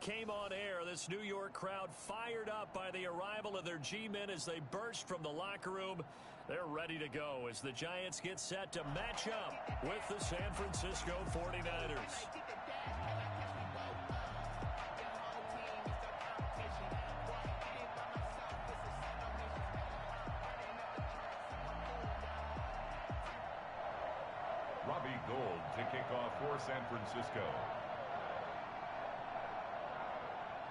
came on air, this New York crowd fired up by the arrival of their G-men as they burst from the locker room. They're ready to go as the Giants get set to match up with the San Francisco 49ers. Robbie Gould to kick off for San Francisco.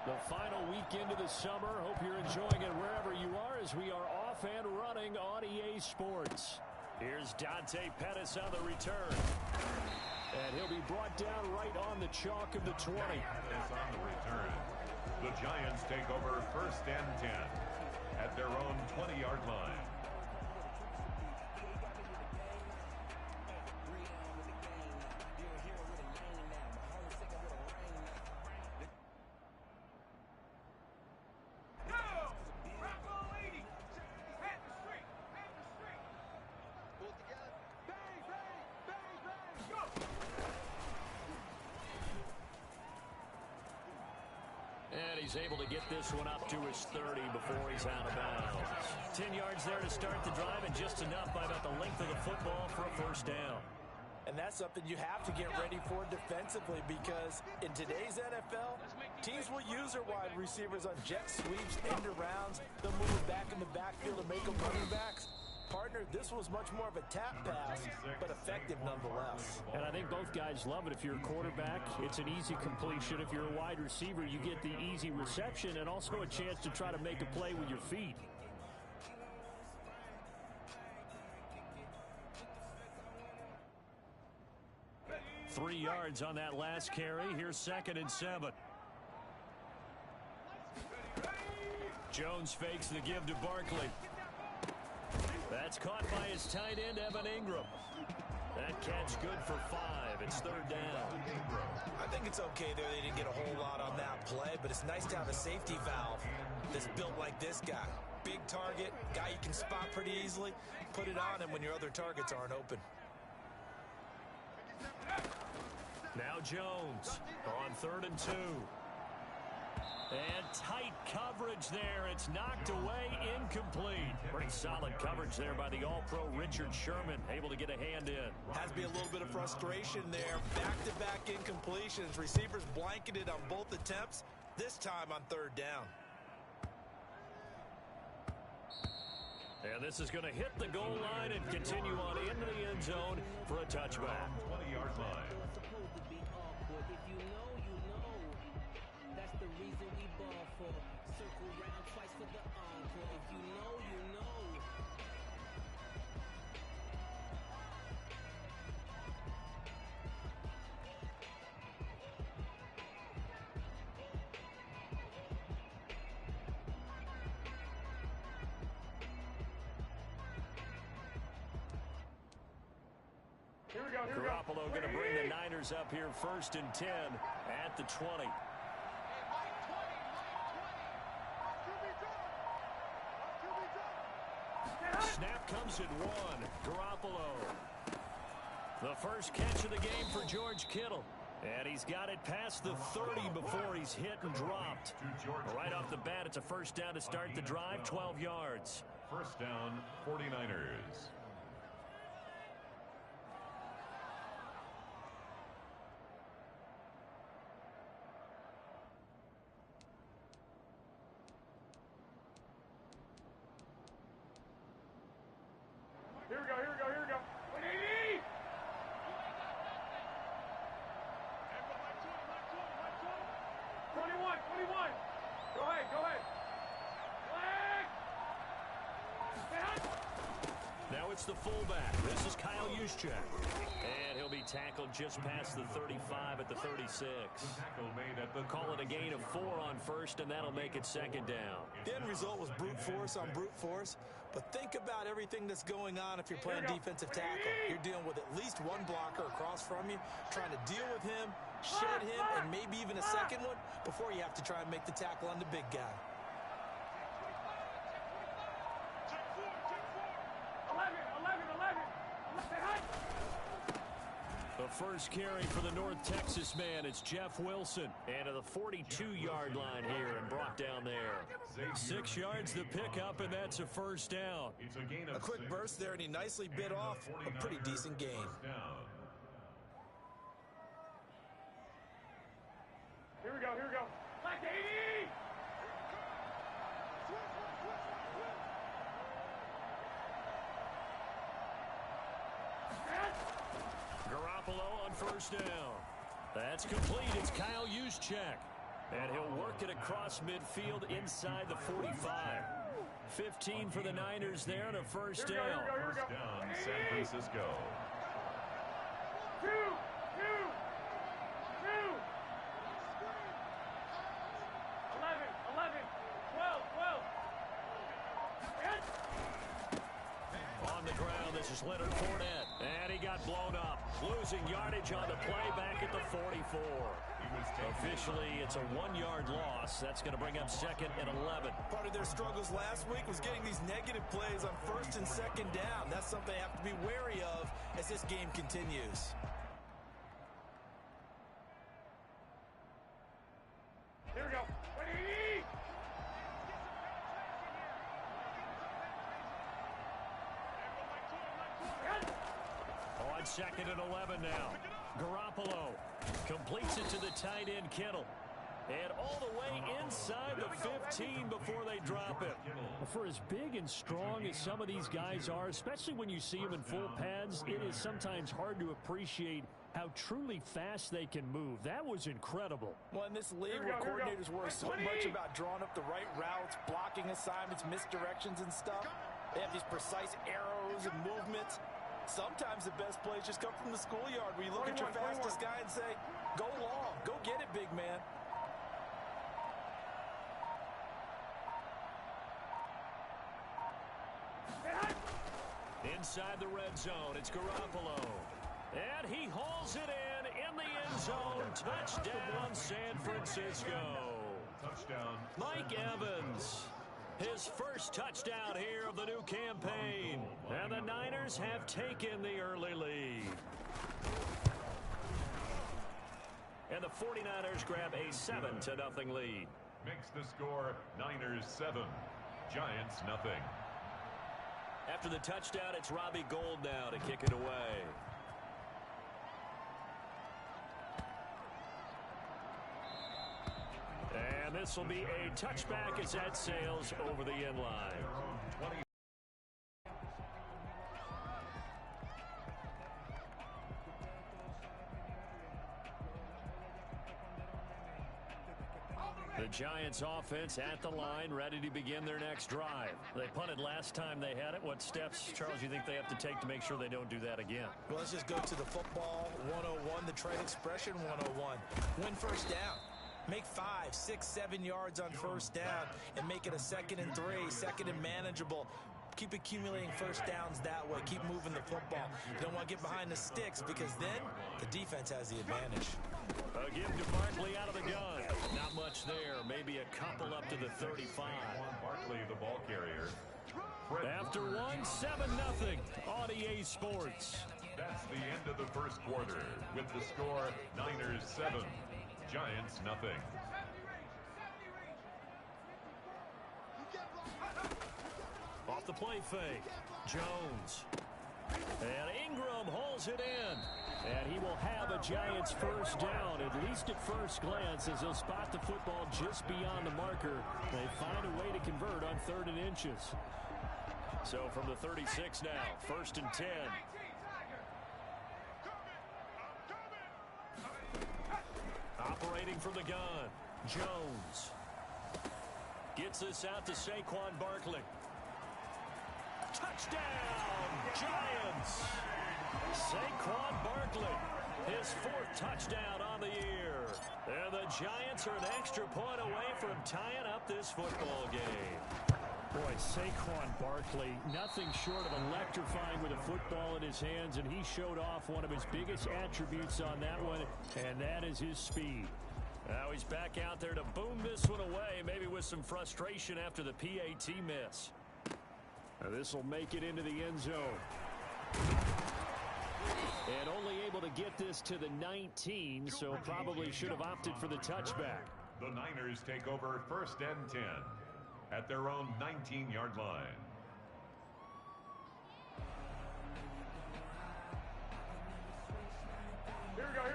The final weekend of the summer. Hope you're enjoying it wherever you are as we are off and running on EA Sports. Here's Dante Pettis on the return. And he'll be brought down right on the chalk of the 20. Pettis on the return. The Giants take over 1st and 10 at their own 20-yard line. And he's able to get this one up to his 30 before he's out of bounds. 10 yards there to start the drive, and just enough by about the length of the football for a first down. And that's something you have to get ready for defensively, because in today's NFL, teams will use their wide receivers on jet sweeps, end arounds. They'll move it back in the backfield and make them running backs. Partner, this was much more of a tap pass, but effective nonetheless. And I think both guys love it. If you're a quarterback, it's an easy completion. If you're a wide receiver, you get the easy reception and also a chance to try to make a play with your feet. Three yards on that last carry. Here's 2nd and 7. Jones fakes the give to Barkley. That's caught by his tight end, Evan Ingram. That catch good for 5. It's 3rd down. I think it's okay there. They didn't get a whole lot on that play, but it's nice to have a safety valve that's built like this guy. Big target, guy you can spot pretty easily. Put it on him when your other targets aren't open. Now Jones on 3rd and 2. And tight coverage there. It's knocked away, incomplete. Pretty solid coverage there by the All-Pro Richard Sherman. Able to get a hand in. Has to be a little bit of frustration there. Back-to-back incompletions. Receivers blanketed on both attempts. This time on 3rd down. And this is going to hit the goal line and continue on into the end zone for a touchback. 20-yard line. Garoppolo going to bring the Niners up here 1st and 10 at the 20. Snap comes at 1. Garoppolo. The first catch of the game for George Kittle. And he's got it past the 30 before he's hit and dropped. Right off the bat, it's a first down to start the drive, 12 yards. First down, 49ers. Here we go. 180! Go ahead. Now it's the fullback. This is Kyle Juszczyk. And he'll be tackled just past the 35 at the 36. Call it a gain of 4 on 1st, and that'll make it 2nd down. The end result was brute force on brute force. But think about everything that's going on if you're playing defensive tackle. You're dealing with at least one blocker across from you, trying to deal with him, shed him, and maybe even a second one before you have to try and make the tackle on the big guy. 11. The first carry for the North Texas man, it's Jeff Wilson. And to the 42-yard line here and brought down there. 6 yards the pickup, and that's a first down. A quick burst there, and he nicely bit off a pretty decent gain. Here we go, here we go. Like 80! Garoppolo on first down. That's complete. It's Kyle Juszczyk. And he'll work it across midfield inside the 45. 15 for the Niners there and a first down. First down, San Francisco. 2, 2, 2. 11, 12, 12. On the ground, this is Leonard Fournette. And he got blown up. Losing yardage on the play back at the 44. Officially, it's a 1-yard loss. That's going to bring up second and 11. Part of their struggles last week was getting these negative plays on first and second down. That's something they have to be wary of as this game continues. Here we go. 180! On second and 11 now. Garoppolo completes it to the tight end, Kittle. And all the way inside the 15 before they drop it. For as big and strong as some of these guys are, especially when you see them in full pads, it is sometimes hard to appreciate how truly fast they can move. That was incredible. Well, in this league where coordinators worry so much about drawing up the right routes, blocking assignments, misdirections and stuff, they have these precise arrows and movements. Sometimes the best plays just come from the schoolyard where you look at your fastest guy and say, go long, go get it, big man. Inside the red zone, it's Garoppolo. And he hauls it in the end zone. Touchdown, San Francisco. Touchdown. Mike Evans. His first touchdown here of the new campaign. And the Niners have taken the early lead. And the 49ers grab a 7-0 lead. Makes the score Niners 7, Giants nothing. After the touchdown, it's Robbie Gould now to kick it away. And this will be a touchback as that sails over the end line. The Giants offense at the line, ready to begin their next drive. They punted last time they had it. What steps, Charles, you think they have to take to make sure they don't do that again? Well, let's just go to the football 101, the trade expression 101. Win first down. Make 5, 6, 7 yards on first down and make it a 2nd and 3, second and manageable. Keep accumulating first downs that way. Keep moving the football. You don't want to get behind the sticks because then the defense has the advantage. A give to Barkley out of the gun. Not much there. Maybe a couple up to the 35. Barkley, the ball carrier. After 1-7-0 on EA Sports. That's the end of the first quarter with the score Niners 7, Giants nothing. Off the play fake. Jones. And Ingram hauls it in. And he will have a Giants first down, at least at first glance, as he'll spot the football just beyond the marker. They find a way to convert on 3rd and inches. So from the 36 now, 1st and 10. Operating from the gun, Jones. Gets this out to Saquon Barkley. Touchdown, Giants! Saquon Barkley, his 4th touchdown on the year. And the Giants are an extra point away from tying up this football game. Boy, Saquon Barkley, nothing short of electrifying with a football in his hands, and he showed off one of his biggest attributes on that one, and that is his speed. Now he's back out there to boom this one away, maybe with some frustration after the PAT miss. Now this will make it into the end zone. And only able to get this to the 19, so probably should have opted for the touchback. The Niners take over 1st and 10 at their own 19-yard line.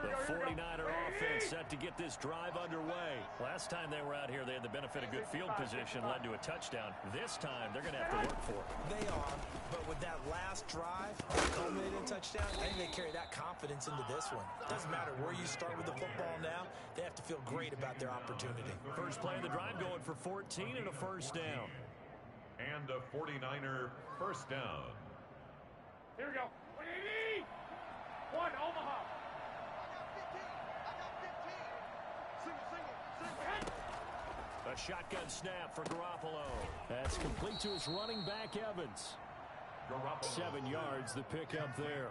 The 49er offense set to get this drive underway. Last time they were out here, they had the benefit of good field position, led to a touchdown. This time, they're going to have to work for it. They are, but with that last drive, culminated in touchdown, I think they carry that confidence into this one. Doesn't matter where you start with the football now, they have to feel great about their opportunity. First play of the drive going for 14 and a first down. And a 49er first down. Here we go. 180. One, Omaha. A shotgun snap for Garoppolo. That's complete to his running back, Evans. 7 yards, the pickup there.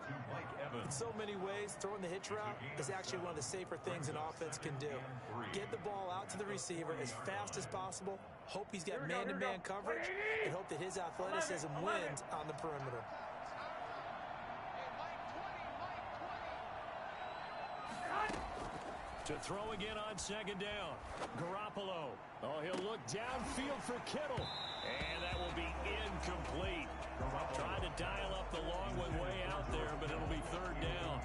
In so many ways, throwing the hitch route is actually one of the safer things an offense can do. Get the ball out to the receiver as fast as possible, hope he's got man-to-man coverage, and hope that his athleticism wins on the perimeter. To throw again on second down. Garoppolo. Oh, he'll look downfield for Kittle. And that will be incomplete. Trying to dial up the long one way out there, but it'll be third down.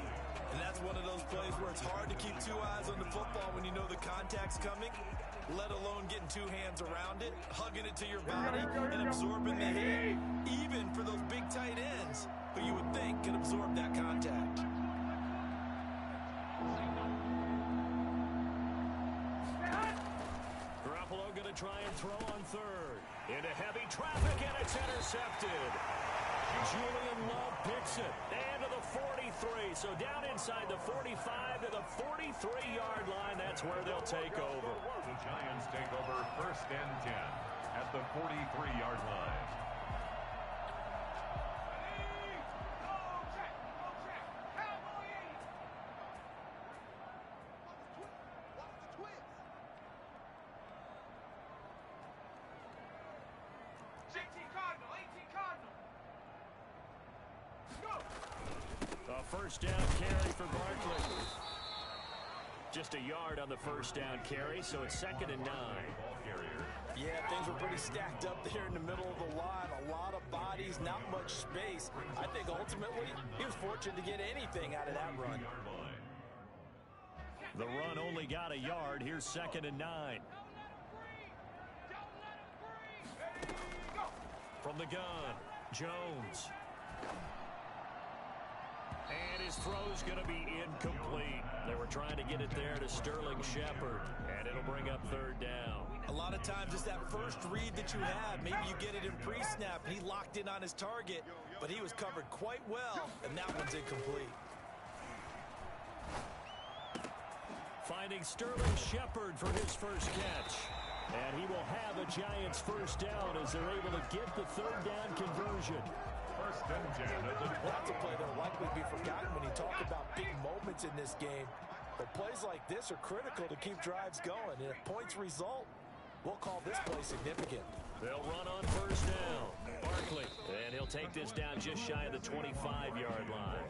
And that's one of those plays where it's hard to keep two eyes on the football when you know the contact's coming, let alone getting two hands around it, hugging it to your body, and absorbing the hit. Even for those big tight ends, who you would think could absorb that contact. Garoppolo going to try and throw on third. Into heavy traffic, and it's intercepted. Julian Love picks it. And to the 43. So down inside the 45 to the 43-yard line. That's where they'll take over. The Giants take over 1st and 10 at the 43-yard line. First down carry for Barkley. Just a yard on the first down carry, so it's 2nd and 9. Yeah, things were pretty stacked up there in the middle of the line. A lot of bodies, not much space. I think ultimately he was fortunate to get anything out of that run. The run only got a yard. Here's 2nd and 9. From the gun, Jones. And his throw's going to be incomplete. They were trying to get it there to Sterling Shepard, and it'll bring up third down. A lot of times it's that first read that you have. Maybe you get it in pre-snap, and he locked in on his target, but he was covered quite well, and that one's incomplete. Finding Sterling Shepard for his first catch. And he will have a Giants first down as they're able to get the third down conversion. 1st and 10 at the 20. That's a play that will likely be forgotten when you talk about big moments in this game. But plays like this are critical to keep drives going. And if points result, we'll call this play significant. They'll run on first down. Barkley. And he'll take this down just shy of the 25-yard line.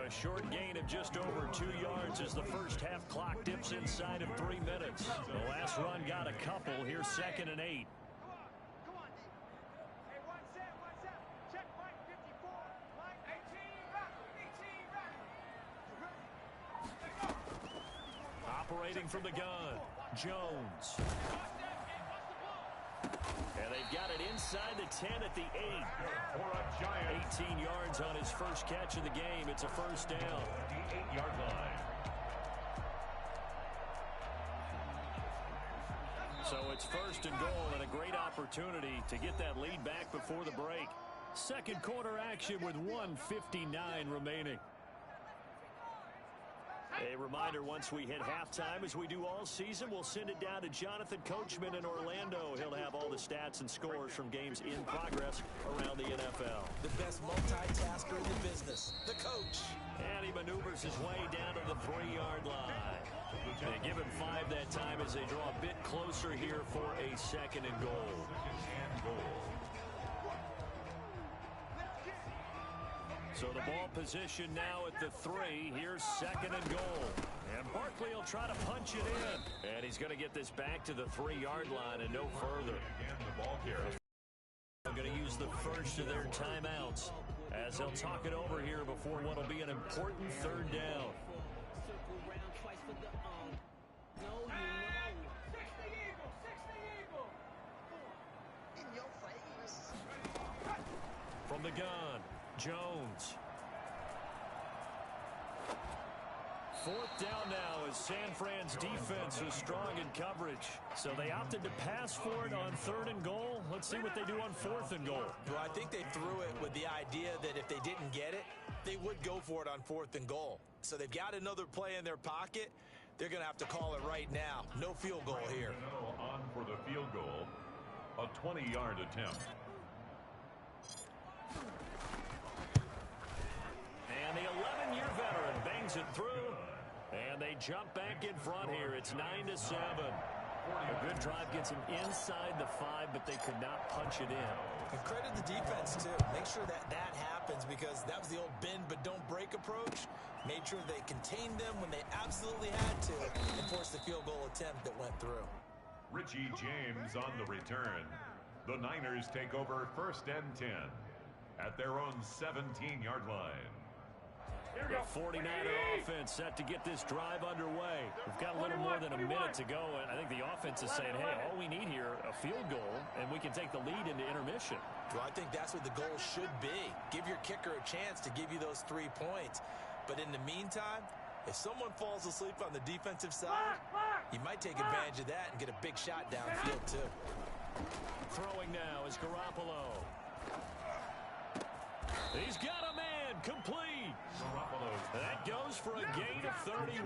A short gain of just over 2 yards as the first half clock dips inside of 3 minutes. The last run got a couple. Here's 2nd and 8. Operating from the gun, Jones. And they've got it inside the 10 at the 8. 18 yards on his first catch of the game. It's a first down. The 8-yard line. So it's 1st and goal and a great opportunity to get that lead back before the break. Second quarter action with 1:59 remaining. A reminder, once we hit halftime, as we do all season, we'll send it down to Jonathan Coachman in Orlando. He'll have all the stats and scores from games in progress around the NFL. The best multitasker in the business, the coach. And he maneuvers his way down to the 3-yard line. They give him 5 that time as they draw a bit closer here for a 2nd and goal. So the ball position now at the 3. Here's 2nd and goal. And Barkley will try to punch it in. And he's going to get this back to the 3-yard line and no further. Again, the ball carrier. They're going to use the first of their timeouts as they'll talk it over here before what will be an important 3rd down. From the gun, Jones. 4th down now as San Fran's defense was strong in coverage. So they opted to pass for it on 3rd and goal. Let's see what they do on 4th and goal. Well, I think they threw it with the idea that if they didn't get it, they would go for it on 4th and goal. So they've got another play in their pocket. They're going to have to call it right now. No field goal here. On for the field goal, a 20-yard attempt. And the 11-year veteran bangs it through. And they jump back in front here. It's 9-7. A good drive gets them inside the 5, but they could not punch it in. And credit the defense, too. Make sure that happens because that was the old bend but don't break approach. Made sure they contained them when they absolutely had to and forced the field goal attempt that went through. Richie James on the return. The Niners take over 1st and 10 at their own 17-yard line. The 49er offense set to get this drive underway. We've got a little more than a minute to go, and I think the offense is saying, hey, all we need here, a field goal, and we can take the lead into intermission. Well, I think that's what the goal should be. Give your kicker a chance to give you those 3 points. But in the meantime, if someone falls asleep on the defensive side, you might take advantage of that and get a big shot downfield, too. Throwing now is Garoppolo. He's got a man complete. That goes for a gain of 31.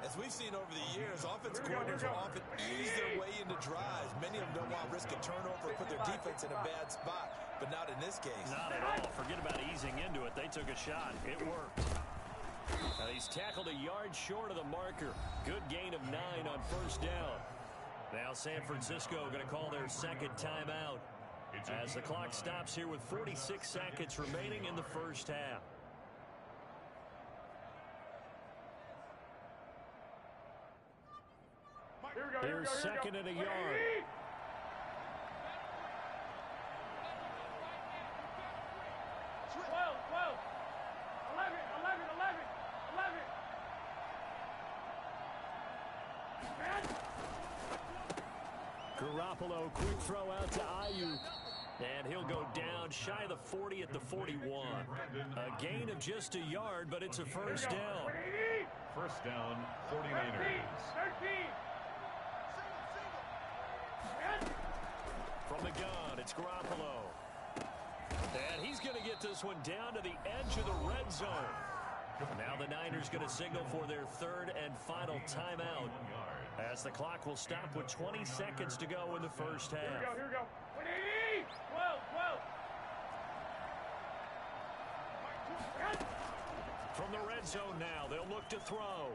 As we've seen over the years, offensive coordinators will often ease their way into drives. Many of them don't want to risk a turnover or put their defense in a bad spot, but not in this case. Not at all. Forget about easing into it. They took a shot. It worked. He's tackled a yard short of the marker. Good gain of 9 on 1st down. Now San Francisco going to call their 2nd timeout as the clock stops here with 46 seconds remaining in the 1st half. Here's 2nd and a yard. 12, 11, 11. Garoppolo, quick throw out to Ayuk. And he'll go down shy of the 40 at the 41. A gain of just a yard, but it's a 1st down. 1st down, 49ers. 13. From the gun, it's Garoppolo. And he's going to get this one down to the edge of the red zone. Now the Niners going to signal for their 3rd and final timeout as the clock will stop with 20 seconds to go in the 1st half. Here we go. 12, 12. From the red zone now, they'll look to throw.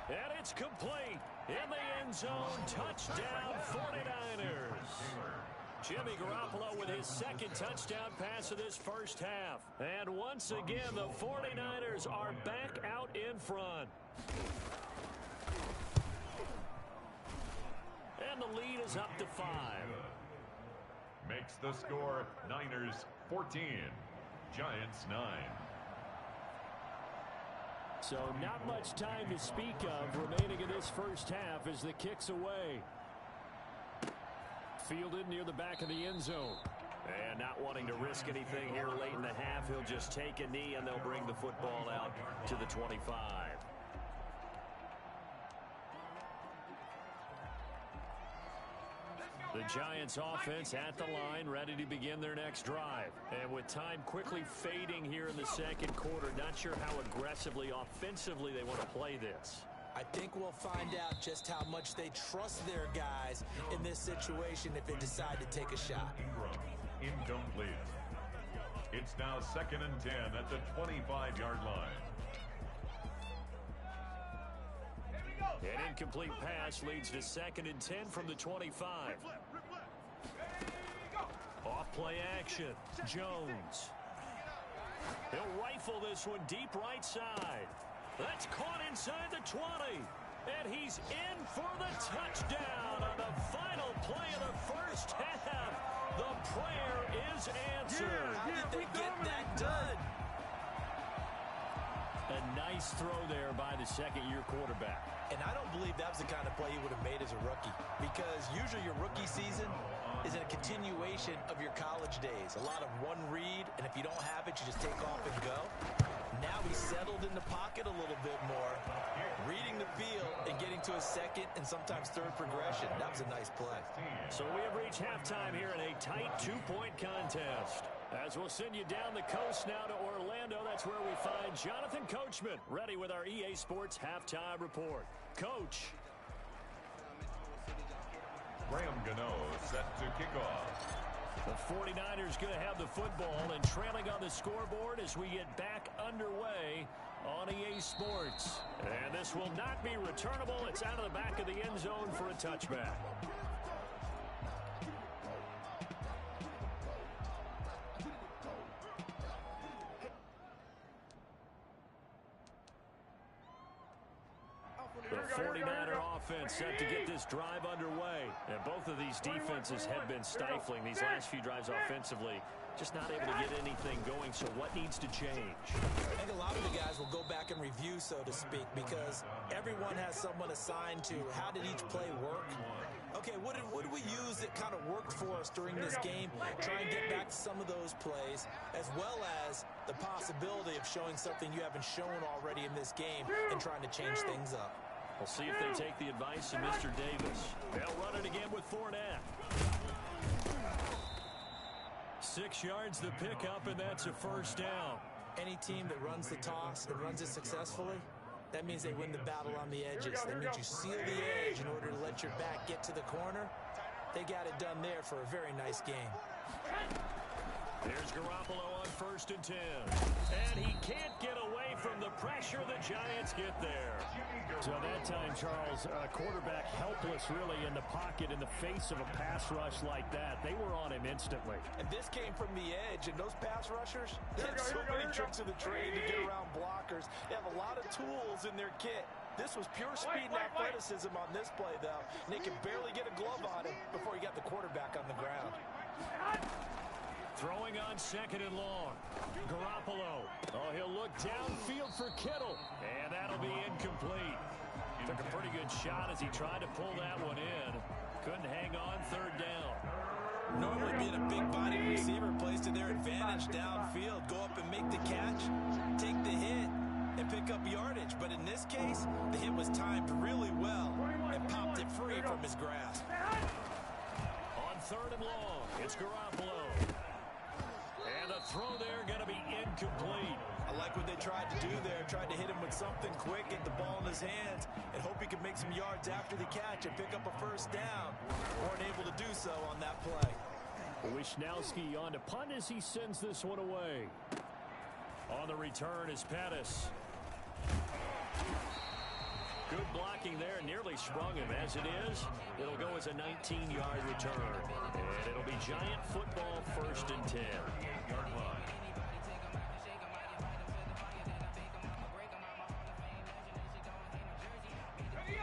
And it's complete. In the end zone, touchdown 49ers. Jimmy Garoppolo with his 2nd touchdown pass of this 1st half. And once again, the 49ers are back out in front. And the lead is up to 5. Makes the score Niners 14, Giants 9. So not much time to speak of remaining in this 1st half as the kick's away. Fielded near the back of the end zone. And not wanting to risk anything here late in the half, he'll just take a knee and they'll bring the football out to the 25. The Giants offense at the line, ready to begin their next drive. And with time quickly fading here in the 2nd quarter, not sure how aggressively, offensively they want to play this. I think we'll find out just how much they trust their guys in this situation if they decide to take a shot. Incomplete. It's now 2nd and 10 at the 25-yard line. An incomplete pass leads to 2nd and 10 from the 25. Off play action. Jones. He'll rifle this one deep right side. That's caught inside the 20. And he's in for the touchdown on the final play of the first half. The prayer is answered. How did they get that done? A nice throw there by the second-year quarterback. And I don't believe that was the kind of play he would have made as a rookie, because usually your rookie season is a continuation of your college days. A lot of one read, and if you don't have it, you just take off and go. Now he's settled in the pocket a little bit more, reading the field and getting to a second and sometimes third progression. That was a nice play. So we have reached halftime here in a tight two-point contest. As we'll send you down the coast now to Orlando, that's where we find Jonathan Coachman, ready with our EA Sports Halftime Report. Coach. Graham Gano set to kick off. The 49ers going to have the football and trailing on the scoreboard as we get back underway on EA Sports. And this will not be returnable. It's out of the back of the end zone for a touchback. The 49er offense set to get this drive underway. And both of these defenses have been stifling these last few drives offensively. Just not able to get anything going, so what needs to change? I think a lot of the guys will go back and review, so to speak, because everyone has someone assigned to how did each play work. Okay, what did we use that kind of worked for us during this game? Try and get back to some of those plays, as well as the possibility of showing something you haven't shown already in this game and trying to change things up. We'll see if they take the advice of Mr. Davis. They'll run it again with Fournette. 6 yards the pickup, and that's a first down. Any team that runs the toss and runs it successfully, that means they win the battle on the edges. That means you seal the edge in order to let your back get to the corner. They got it done there for a very nice game. Here's Garoppolo on 1st and 10. And he can't get away from the pressure. The Giants get there. So that time, Charles, quarterback helpless really in the pocket in the face of a pass rush like that. They were on him instantly. And this came from the edge, and those pass rushers, they have so many tricks of the trade to get around blockers. They have a lot of tools in their kit. This was pure speed and athleticism on this play, though. And they could barely get a glove on him before he got the quarterback on the ground. Throwing on 2nd and long. Garoppolo. Oh, he'll look downfield for Kittle. And that'll be incomplete. Took a pretty good shot as he tried to pull that one in. Couldn't hang on 3rd down. Normally being a big-bodied receiver plays to their advantage downfield. Go up and make the catch, take the hit, and pick up yardage. But in this case, the hit was timed really well and popped it free from his grasp. On 3rd and long, it's Garoppolo. And the throw there going to be incomplete. I like what they tried to do there. Tried to hit him with something quick, get the ball in his hands, and hope he could make some yards after the catch and pick up a first down. Weren't able to do so on that play. Wisnowski on to punt as he sends this one away. On the return is Pettis. Good blocking there, nearly sprung him. As it is, it'll go as a 19-yard return. And it'll be Giant football 1st and 10.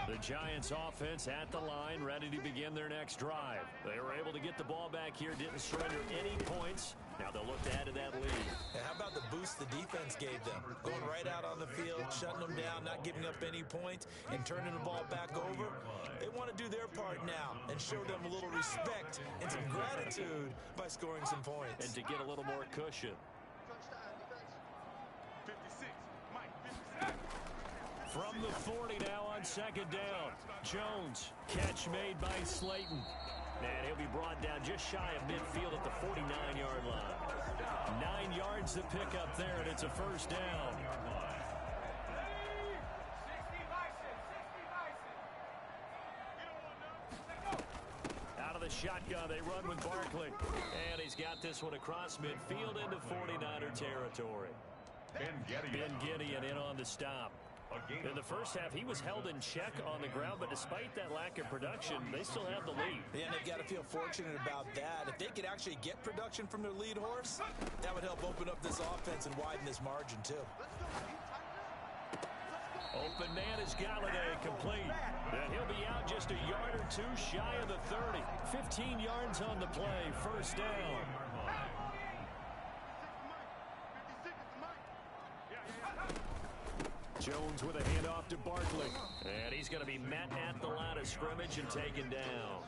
The Giants offense at the line, ready to begin their next drive. They were able to get the ball back here, didn't surrender any points. Now they'll look to add to that lead. And how about the boost the defense gave them? Going right out on the field, shutting them down, not giving up any points, and turning the ball back over. They want to do their part now and show them a little respect and some gratitude by scoring some points. And to get a little more cushion. From the 40 now on 2nd down. Jones, catch made by Slayton. And he'll be brought down just shy of midfield at the 49-yard line. 9 yards to pick up there, and it's a first down. Out of the shotgun, they run with Barkley. And he's got this one across midfield into 49er territory. Ben Gideon in on the stop. In the first half, he was held in check on the ground, but despite that lack of production, they still have the lead. Yeah, and they've got to feel fortunate about that. If they could actually get production from their lead horse, that would help open up this offense and widen this margin, too. Open man is Galladay, complete. And he'll be out just a yard or two shy of the 30. 15 yards on the play, first down. Jones with a handoff to Barkley. And he's going to be met at the line of scrimmage and taken down.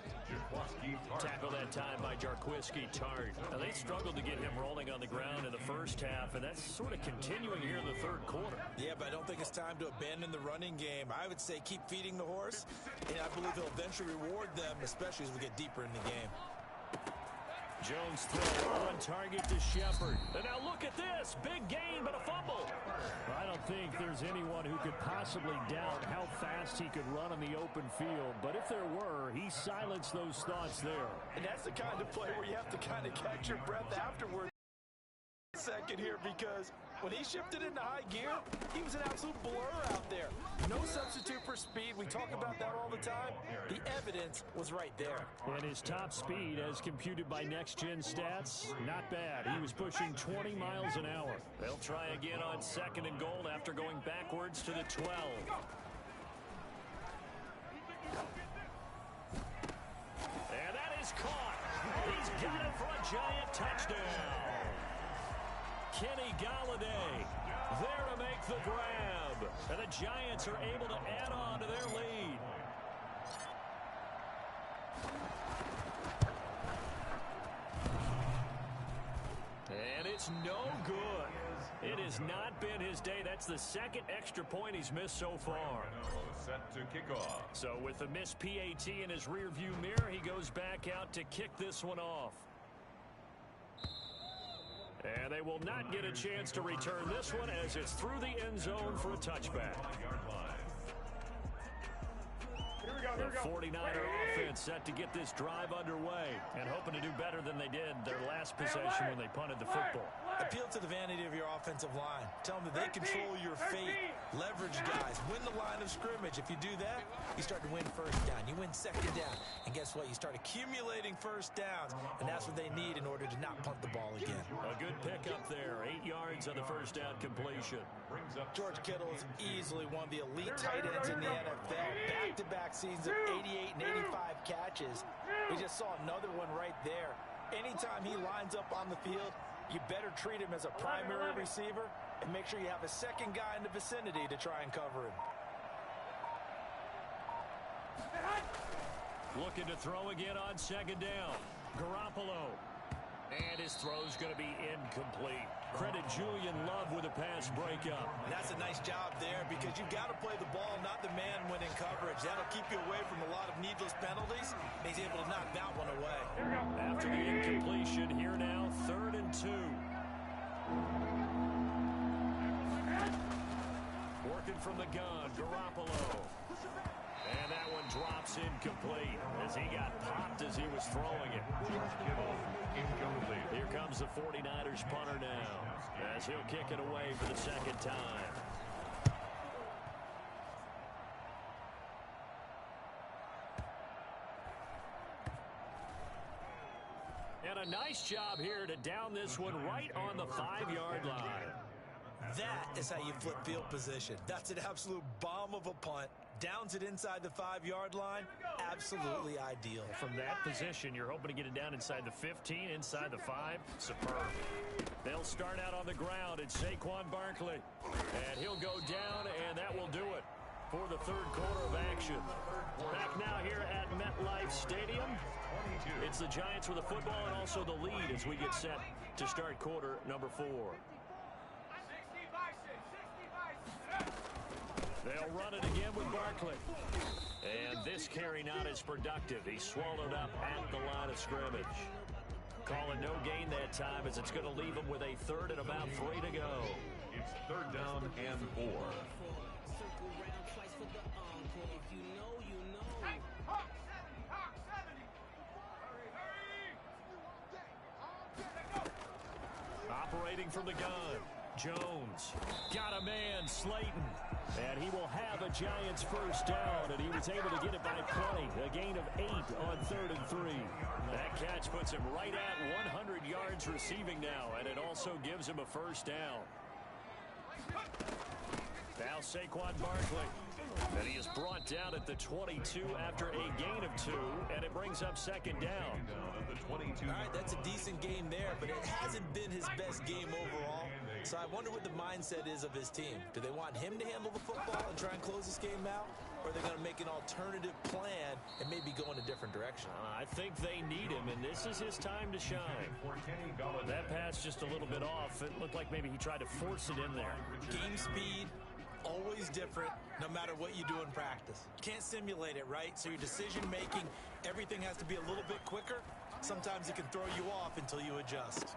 Tackle that time by Jarquiski Tart. Now, they struggled to get him rolling on the ground in the first half, and that's sort of continuing here in the third quarter. Yeah, but I don't think it's time to abandon the running game. I would say keep feeding the horse, and I believe he'll eventually reward them, especially as we get deeper in the game. Jones throw on target to Shepard. And now look at this. Big gain, but a fumble. I don't think there's anyone who could possibly doubt how fast he could run on the open field. But if there were, he silenced those thoughts there. And that's the kind of play where you have to kind of catch your breath afterward. Second here, because when he shifted into high gear, he was an absolute blur out there. No substitute for speed. We talk about that all the time. The evidence was right there. And his top speed, as computed by next-gen stats, not bad. He was pushing 20 miles an hour. They'll try again on second and goal after going backwards to the 12. And that is caught. He's got it for a giant touchdown. Kenny Galladay there to make the grab. And the Giants are able to add on to their lead. And it's no good. It has not been his day. That's the second extra point he's missed so far. Set to kick off. So with the missed PAT in his rearview mirror, he goes back out to kick this one off. And they will not get a chance to return this one as it's through the end zone for a touchback. The 49er offense set to get this drive underway and hoping to do better than they did their last possession when they punted the football. Appeal to the vanity of your offensive line. Tell them that they control your fate. Leverage guys. Win the line of scrimmage. If you do that, you start to win first down. You win second down. And guess what? You start accumulating first downs. And that's what they need in order to not punt the ball again. A good pickup there. 8 yards on the first down completion. George Kittle is easily one of the elite tight ends in the NFL. Back-to-back seasons of 88 and 85 catches. We just saw another one right there. Anytime he lines up on the field, you better treat him as a primary receiver and make sure you have a second guy in the vicinity to try and cover him. Looking to throw again on second down. Garoppolo. And his throw's going to be incomplete. Credit Julian Love with a pass breakup. That's a nice job there because you've got to play the ball, not the man when in coverage. That'll keep you away from a lot of needless penalties. He's able to knock that one away. After the incompletion, here now, 3rd and 2. Working from the gun, Garoppolo. And that one drops incomplete as he got popped as he was throwing it. Here comes the 49ers punter now as he'll kick it away for the second time. And a nice job here to down this one right on the 5-yard line. That is how you flip field position. That's an absolute bomb of a punt. Downs it inside the 5-yard line. Absolutely ideal. From that position, you're hoping to get it down inside the 15, inside the 5. Superb. They'll start out on the ground. It's Saquon Barkley. And he'll go down, and that will do it for the third quarter of action. Back now here at MetLife Stadium. It's the Giants with the football and also the lead as we get set to start quarter number 4. They'll run it again with Barkley. And this carry not as productive. He swallowed up at the line of scrimmage. Calling no gain that time as it's going to leave him with a 3rd and about 3 to go. It's 3rd down and 4. Operating from the gun. Jones got a man, Slayton. And he will have a Giants first down, and he was able to get it by plenty. A gain of 8 on 3rd and 3. That catch puts him right at 100 yards receiving now, and it also gives him a first down. Now Saquon Barkley. And he is brought down at the 22 after a gain of 2, and it brings up 2nd down. All right, that's a decent game there, but it hasn't been his best game overall. So I wonder what the mindset is of his team. Do they want him to handle the football and try and close this game out? Or are they going to make an alternative plan and maybe go in a different direction? I think they need him, and this is his time to shine. That pass just a little bit off. It looked like maybe he tried to force it in there. Game speed, always different, no matter what you do in practice. You can't simulate it, right? So your decision-making, everything has to be a little bit quicker. Sometimes it can throw you off until you adjust.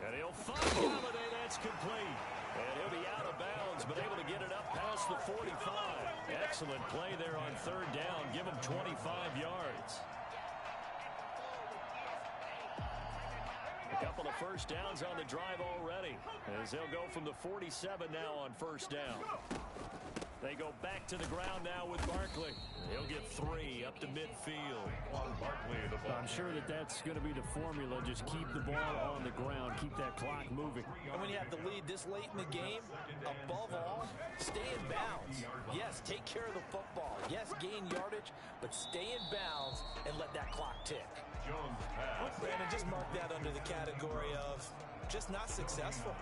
And he'll find Galladay. That's complete. And he'll be out of bounds, but able to get it up past the 45. Excellent play there on 3rd down. Give him 25 yards. A couple of first downs on the drive already, as they'll go from the 47 now on 1st down. They go back to the ground now with Barkley. He'll get 3 up to midfield. I'm sure that's going to be the formula. Just keep the ball on the ground. Keep that clock moving. And when you have the lead this late in the game, above all, stay in bounds. Yes, take care of the football. Yes, gain yardage, but stay in bounds and let that clock tick. Brandon, just mark that under the category of just not successful.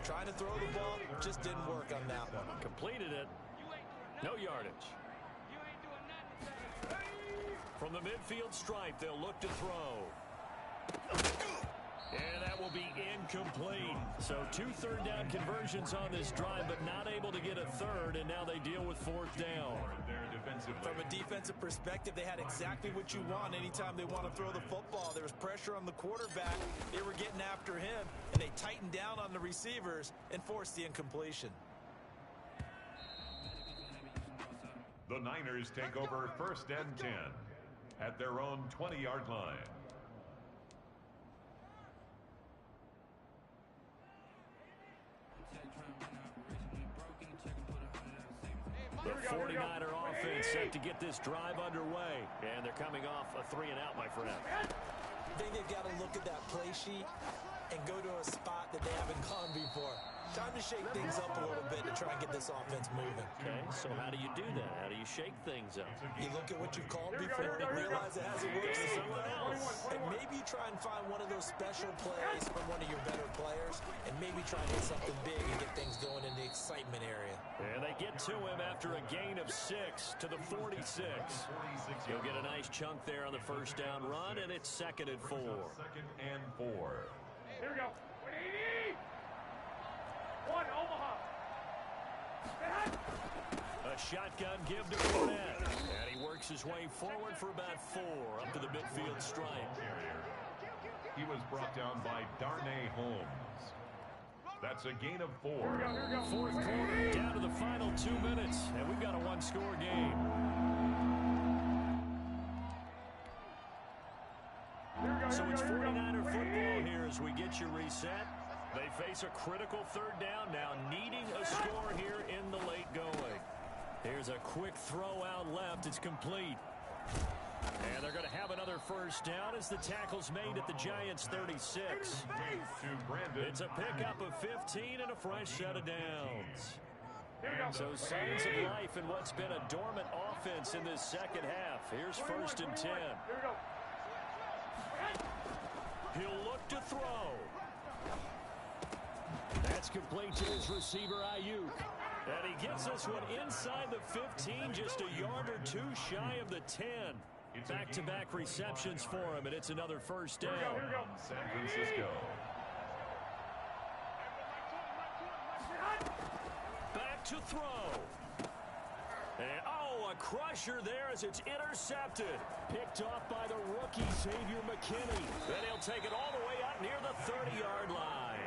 Trying to throw the ball, just didn't work on that one. Completed it. No yardage. From the midfield stripe, they'll look to throw. And that will be incomplete. So 2 third-down conversions on this drive, but not able to get a 3rd, and now they deal with 4th down. From a defensive perspective, they had exactly what you want anytime they want to throw the football. There was pressure on the quarterback. They were getting after him, and they tightened down on the receivers and forced the incompletion. The Niners take over 1st and 10 at their own 20-yard line. The 49er offense set to get this drive underway. And thee coming off a 3-and-out, my friend. I think they've got to look at that play sheet and go to a spot that they haven't gone before. Time to shake things up a little bit to try and get this offense moving. Okay, so how do you do that? How do you shake things up? You look at what you've called before and realize it hasn't worked for someone else. And maybe you try and find one of those special plays from one of your better players and maybe try and hit something big and get things going in the excitement area. And they get to him after a gain of 6 to the 46. He'll get a nice chunk there on the 1st down run, and it's 2nd and 4. 2nd and 4. Here we go. 180. 1 Omaha. A shotgun give to Fournette. And he works his way forward for about 4 up to the midfield stripe. He was brought down by Darnay Holmes. That's a gain of 4. 4th quarter, down to the final 2 minutes, and we've got a 1-score game. So it's 49er football here as we get you reset. They face a critical 3rd down now, needing a score here in the late going. Here's a quick throw out left. It's complete. And they're going to have another 1st down as the tackle's made at the Giants' 36. It's a pickup of 15 and a fresh set of downs. So signs of life in what's been a dormant offense in this 2nd half. Here's 1st and 10. He'll look to throw. That's complete to his receiver, Ayuk. And he gets this one inside the 15, just a yard or 2 shy of the 10. Back-to-back receptions for him, and it's another 1st down. San Francisco. Back to throw. And, oh, a crusher there as it's intercepted. Picked off by the rookie, Xavier McKinney. Then he'll take it all the way out near the 30-yard line.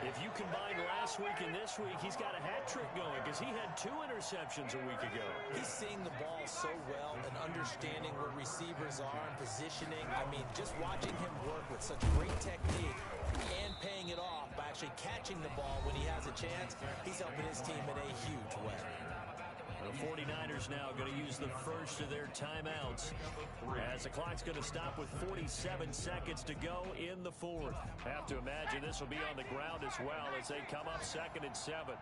If you combine last week and this week, he's got a hat trick going because he had 2 interceptions a week ago. He's seeing the ball so well and understanding where receivers are and positioning. I mean, just watching him work with such great technique and paying it off by actually catching the ball when he has a chance, he's helping his team in a huge way. The 49ers now going to use the first of their timeouts as the clock's going to stop with 47 seconds to go in the fourth. Have to imagine this will be on the ground as well as they come up 2nd and 7.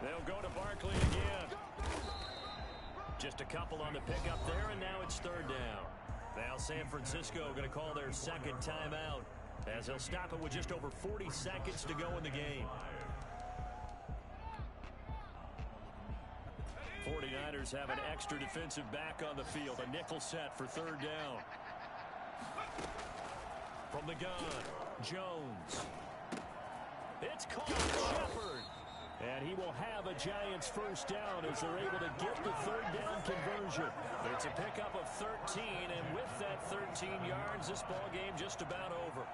They'll go to Barkley again. Just a couple on the pickup there, and now it's 3rd down. Now San Francisco going to call their second timeout, as they'll stop it with just over 40 seconds to go in the game. 49ers have an extra defensive back on the field. A nickel set for 3rd down. From the gun, Jones. It's caught. Shepard. And he will have a Giants first down as they're able to get the 3rd down conversion. It's a pickup of 13, and with that 13 yards, this ball game just about over.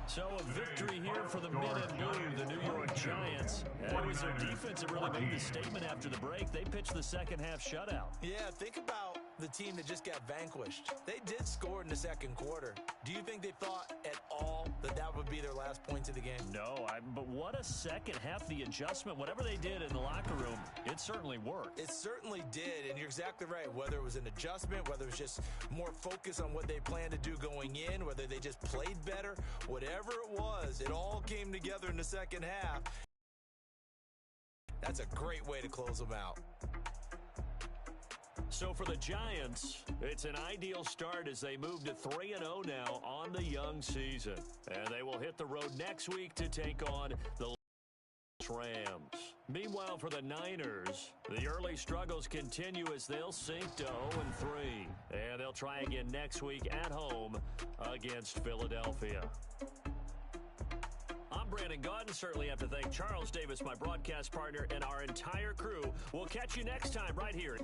So a victory here for the men in blue, the New York Giants. It was their defense that really made the statement after the break. They pitched the second half shutout. Yeah, think about the team that just got vanquished. They did score in the second quarter. Do you think they thought at all that that would be their last points of the game? No, but what a second half. The adjustment, whatever they did in the locker room, it certainly worked. It certainly did, and you're exactly right. Whether it was an adjustment, whether it was just more focus on what they planned to do going in, whether they just played better, whatever it was, it all came together in the second half. That's a great way to close them out. So for the Giants, it's an ideal start as they move to 3-0 now on the young season. And they will hit the road next week to take on the Rams. Meanwhile, for the Niners, the early struggles continue as they'll sink to 0-3. And they'll try again next week at home against Philadelphia. I'm Brandon Gaudin. Certainly have to thank Charles Davis, my broadcast partner, and our entire crew. We'll catch you next time right here.